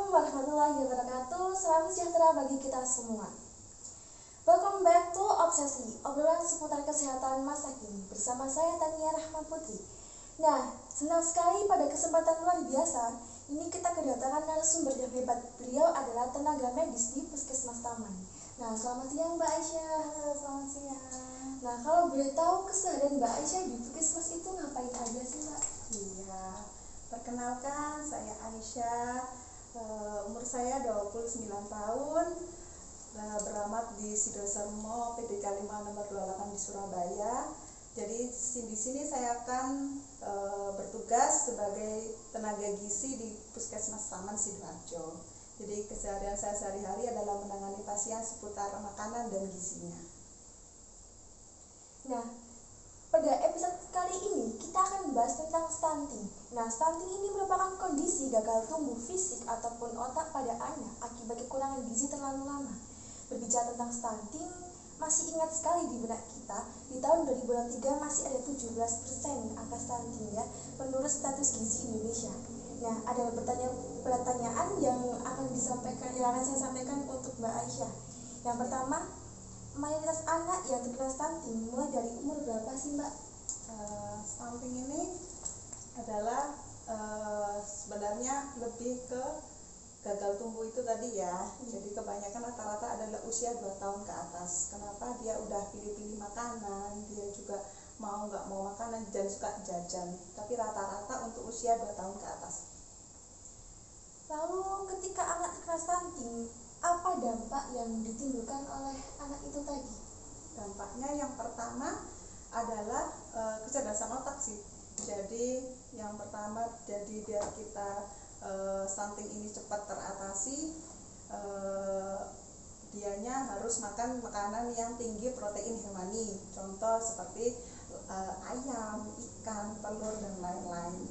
warahmatullahi wabarakatuh. Salam sejahtera bagi kita semua. Welcome back to Obsesi, obrolan seputar kesehatan masa kini bersama saya Tania Rahma Putri. Nah, senang sekali pada kesempatan luar biasa ini kita kedatangan narasumber yang hebat. Beliau adalah tenaga medis di Puskesmas Taman. Nah, selamat siang Mbak Aisyah. Halo, selamat siang. Nah, kalau boleh tahu keseharian Mbak Aisyah di Puskesmas itu ngapain aja sih Mbak? Iya, perkenalkan saya Aisyah, umur saya 29 tahun, beralamat di Sidosermo PDK 5 nomor 28 di Surabaya. Jadi di sini saya akan bertugas sebagai tenaga gizi di Puskesmas Taman Sidoarjo. Jadi keseharian saya sehari-hari adalah menangani pasien seputar makanan dan gizinya. Nah, pada episode kali ini kita akan membahas tentang stunting. Nah, stunting ini merupakan kondisi gagal tumbuh fisik ataupun otak pada anak akibat kekurangan gizi terlalu lama. Berbicara tentang stunting, masih ingat sekali di benak kita, di tahun 2023 masih ada 17% angka stunting ya, menurut status gizi Indonesia. Nah, ada pertanyaan yang akan saya sampaikan untuk Mbak Aisyah. Yang pertama, mayoritas anak yang terkena stunting mulai dari umur berapa sih Mbak? Stunting ini adalah sebenarnya lebih ke gagal tumbuh itu tadi ya. Jadi kebanyakan rata-rata adalah usia 2 tahun ke atas. Kenapa? Dia udah pilih-pilih makanan, dia juga nggak mau makanan dan suka jajan. Tapi rata-rata untuk usia 2 tahun ke atas. Lalu ketika anak terkena stunting, apa dampak yang ditimbulkan oleh anak itu tadi? Dampaknya yang pertama adalah kecerdasan otak sih. Jadi yang pertama, jadi biar kita stunting ini cepat teratasi, dianya harus makan makanan yang tinggi protein hewani. Contoh seperti ayam, ikan, telur dan lain-lain.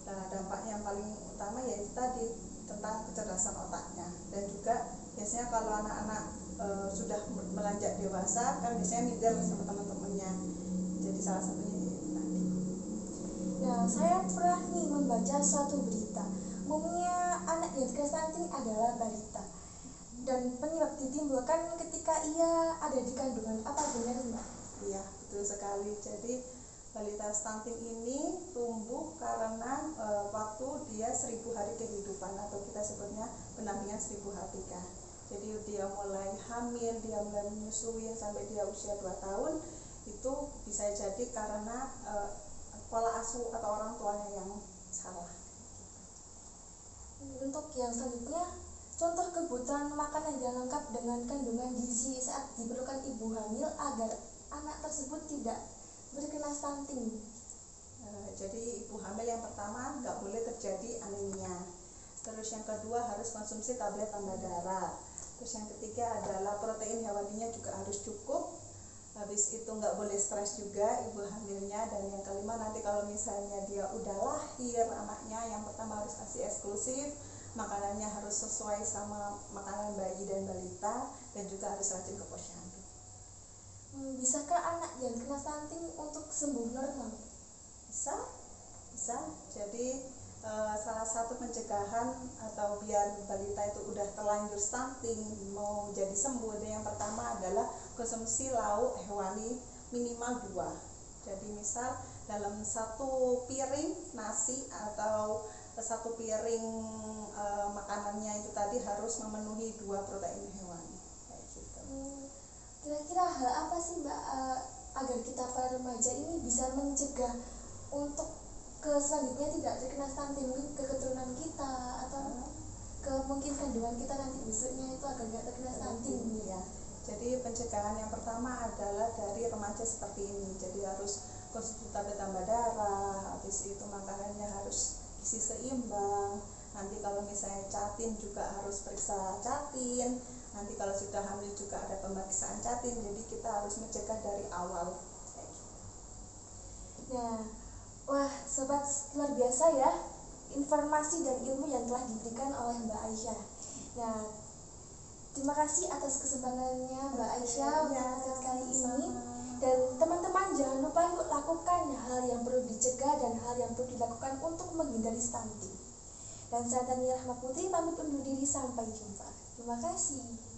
Nah, dampak yang paling utama yaitu tadi tentang kecerdasan otaknya. Dan juga biasanya kalau anak-anak sudah melanjut dewasa kan biasanya minder sama teman-temannya. Jadi salah satunya itu tadi. Nah, saya pernah nih membaca suatu berita. Umumnya anak yang terkena stunting adalah balita. Dan penyebab ditimbulkan ketika ia ada di kandungan. Apa benar Mbak? Iya, betul sekali. Jadi balita stunting ini tumbuh karena waktu dia 1000 hari kehidupan, atau kita sebutnya pendampingan 1000 HPK. Jadi dia mulai hamil, dia mulai menyusui sampai dia usia 2 tahun, itu bisa jadi karena pola asuh atau orang tuanya yang salah. Untuk yang selanjutnya, contoh kebutuhan makanan yang lengkap dengan kandungan gizi saat diperlukan ibu hamil agar anak tersebut tidak terkena stunting. Jadi ibu hamil yang pertama nggak boleh terjadi anemia. Terus yang kedua harus konsumsi tablet tambah darah. Terus yang ketiga adalah protein hewaninya juga harus cukup. Habis itu nggak boleh stres juga ibu hamilnya. Dan yang kelima, nanti kalau misalnya dia udah lahir anaknya, yang pertama harus ASI eksklusif, makanannya harus sesuai sama makanan bayi dan balita, dan juga harus rajin ke posyandu. Bisakah anak yang kena stunting untuk sembuh normal? Bisa. Jadi salah satu pencegahan atau biar balita itu udah terlanjur stunting mau jadi sembuh, yang pertama adalah konsumsi lauk hewani minimal 2. Jadi misal dalam 1 piring nasi atau 1 piring makanannya itu tadi harus memenuhi 2 protein hewani. Kayak gitu. Kira-kira hal apa sih Mbak agar kita para remaja ini bisa mencegah untuk selanjutnya tidak terkena stunting, mungkin ke keturunan kita atau ke mungkin kandungan kita nanti besoknya itu agar tidak terkena stunting ya. Jadi pencegahan yang pertama adalah dari remaja seperti ini. Jadi harus konsumsi tablet tambah darah, habis itu makanannya harus gizi seimbang. Nanti kalau misalnya catin juga harus periksa catin. Nanti kalau sudah hamil juga ada pemeriksaan catin. Jadi kita harus mencegah dari awal. Nah, wah sobat, luar biasa ya informasi dan ilmu yang telah diberikan oleh Mbak Aisyah. Nah, terima kasih atas kesempatannya Mbak Aisyah untuk episode kali ini. Dan teman-teman jangan lupa yuk lakukan hal yang perlu dicegah dan hal yang perlu dilakukan untuk menghindari stunting. Dan saya Tania Rahma Putri pamit undur diri, sampai jumpa. Terima kasih.